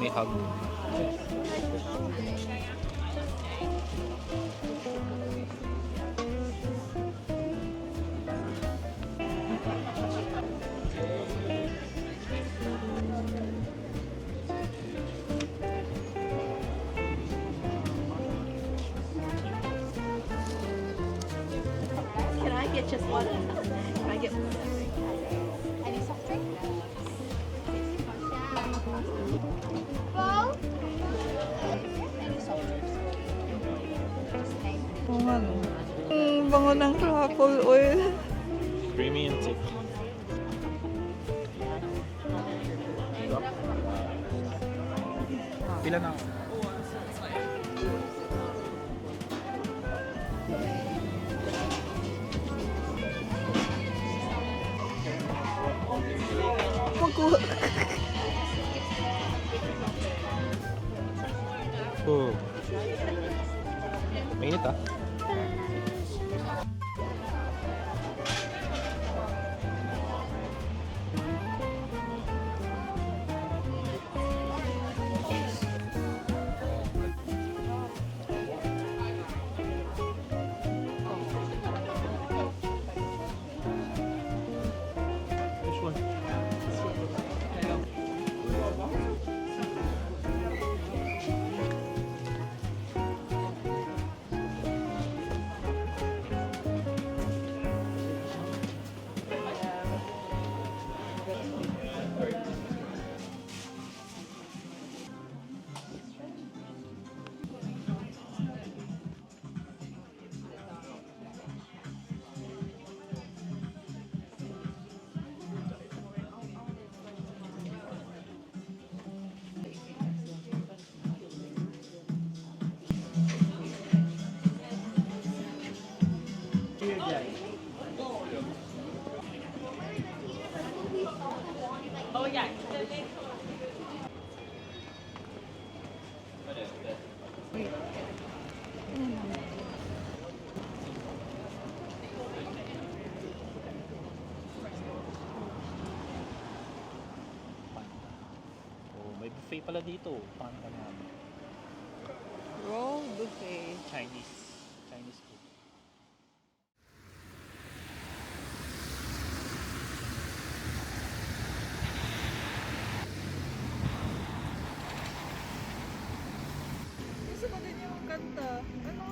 i-hug. Can I get just one? Can I get any soft drink? Any soft drinks? Oo nga no. Bango ng truffle oil. Creamy and thick. Pila na ako? Magkuha. Oh. Mainit ah. This one. Oh, may buffet pala dito. Panta namin. Roll buffet. Chinese food. Gusto ko din yung kanta. Ano?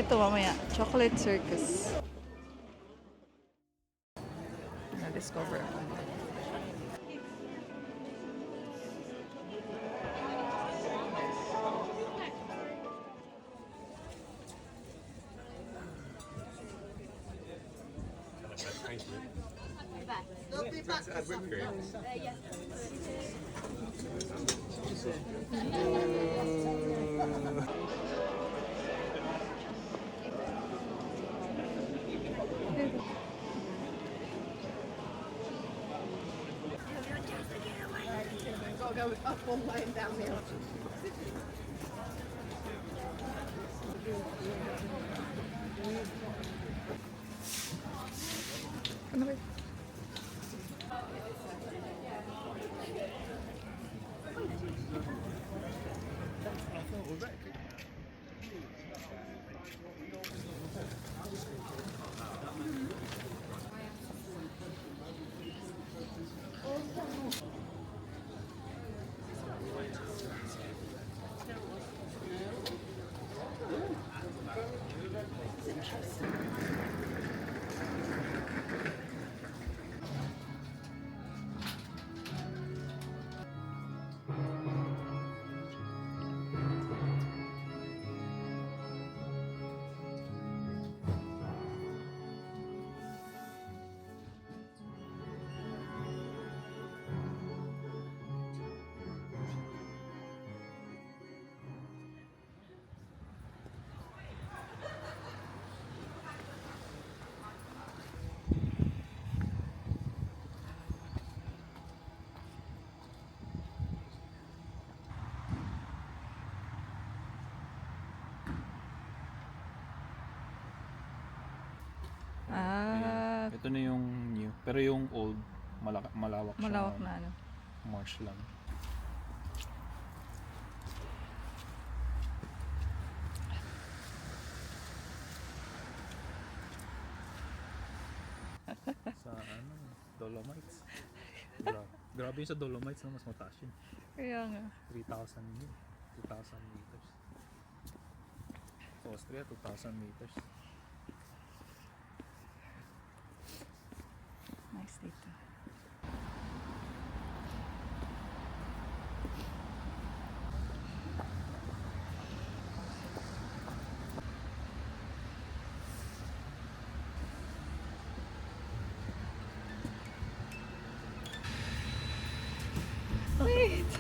Ito mamaya, Chocolate Circus. Na-discover ako. Ano ba? Ah, Ito na yung new. Pero yung old, malawak siya. malawak na ano. Marsh lang. Sa ano, Dolomites. Grabe yung sa Dolomites, no? Mas mataas yun. Kaya nga. 3,000 yun. 2,000 meters. Sa Austria, 2,000 meters. Nice dito. Wait!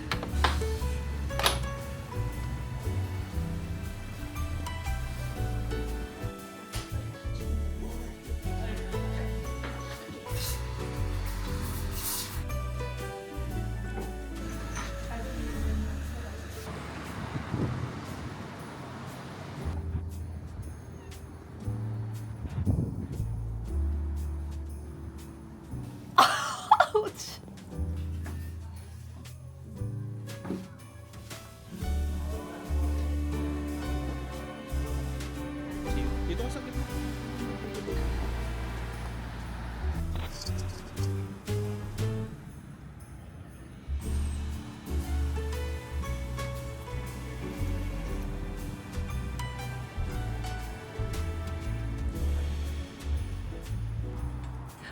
Ouch! Dito ko sa gitna.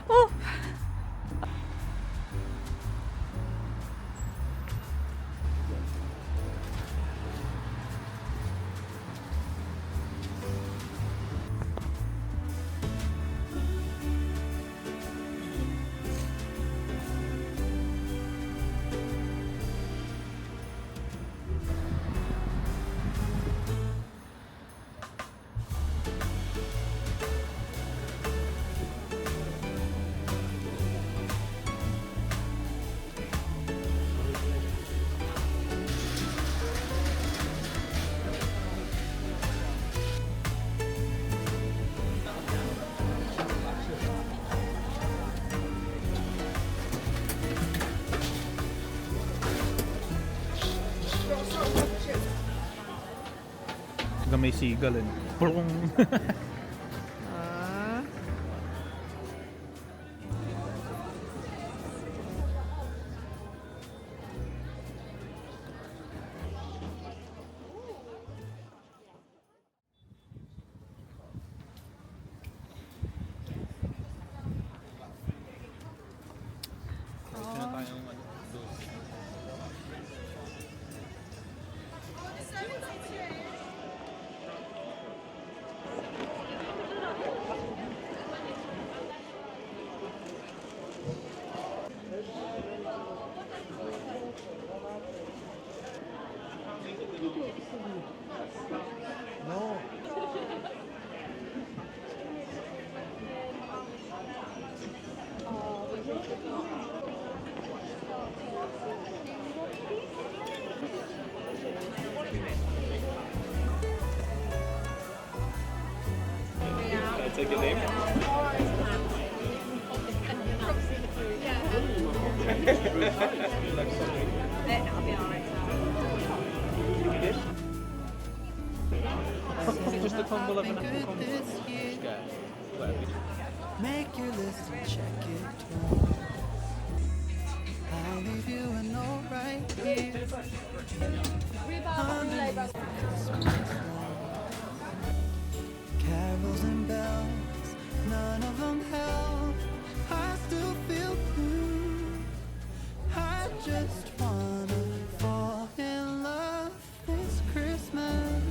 Oh! Hanggang may seagull eh. Purong. Ah. take your name? I'll be alright. Just a tumble of an apple crumble. Yeah. Whatever. Make your list and check it. I'll leave you a note right here. Carols and bells, none of them help. I still feel blue. I just wanna fall in love this Christmas.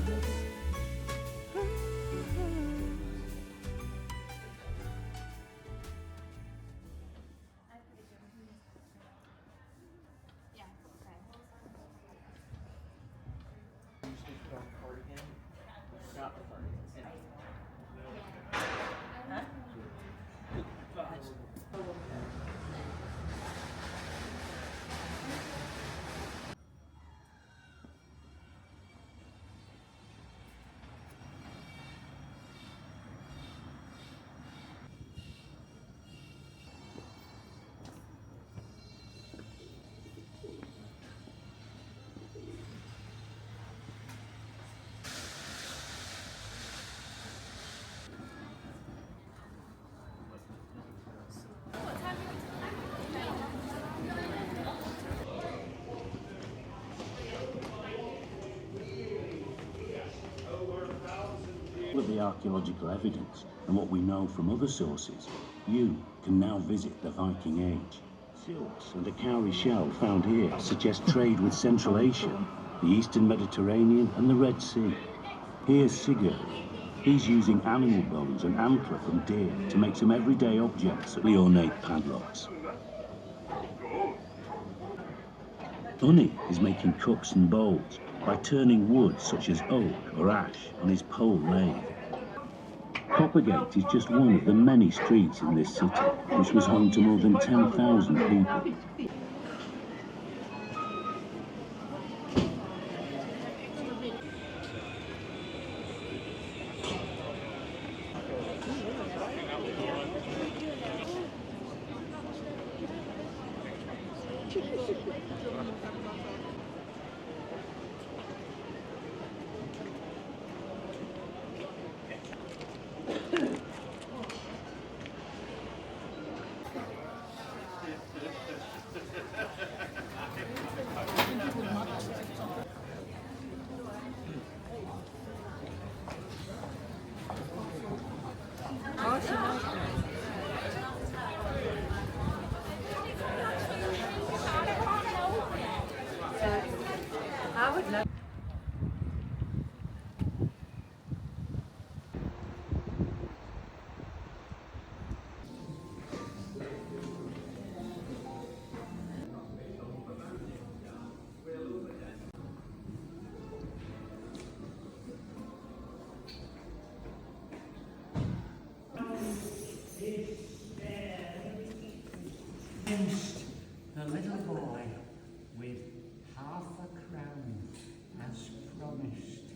With the archaeological evidence and what we know from other sources, you can now visit the Viking Age. Silks and a cowrie shell found here suggest trade with Central Asia, the Eastern Mediterranean and the Red Sea. Here's Sigurd. He's using animal bones and antler from deer to make some everyday objects at the ornate padlocks. Unni is making cups and bowls by turning wood such as oak or ash on his pole lathe. Coppergate is just one of the many streets in this city, which was home to more than 10,000 people. I would love. The little boy with half a crown as promised.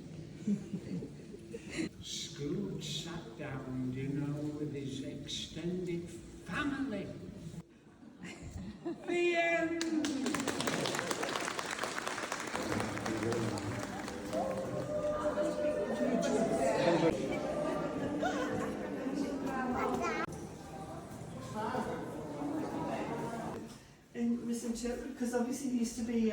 Scrooge sat down, with his extended family. The end! And misinterpreted because obviously there used to be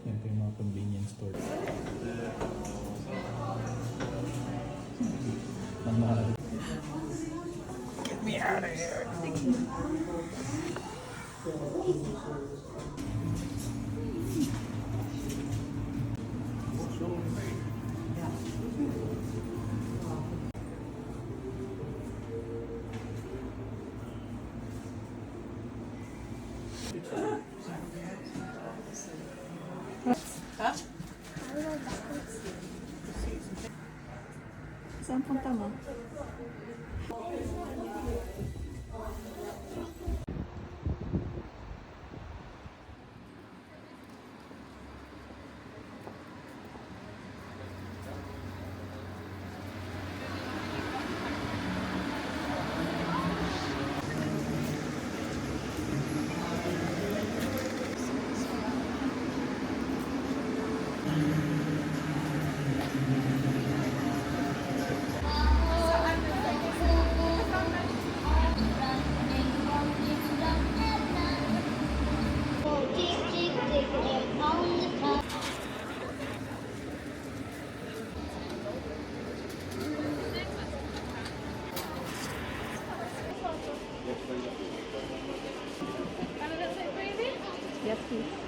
Yan po yung mga convenience store. Ang mahal. Get me out of here. What's wrong? Saan punta mo? Yes, please.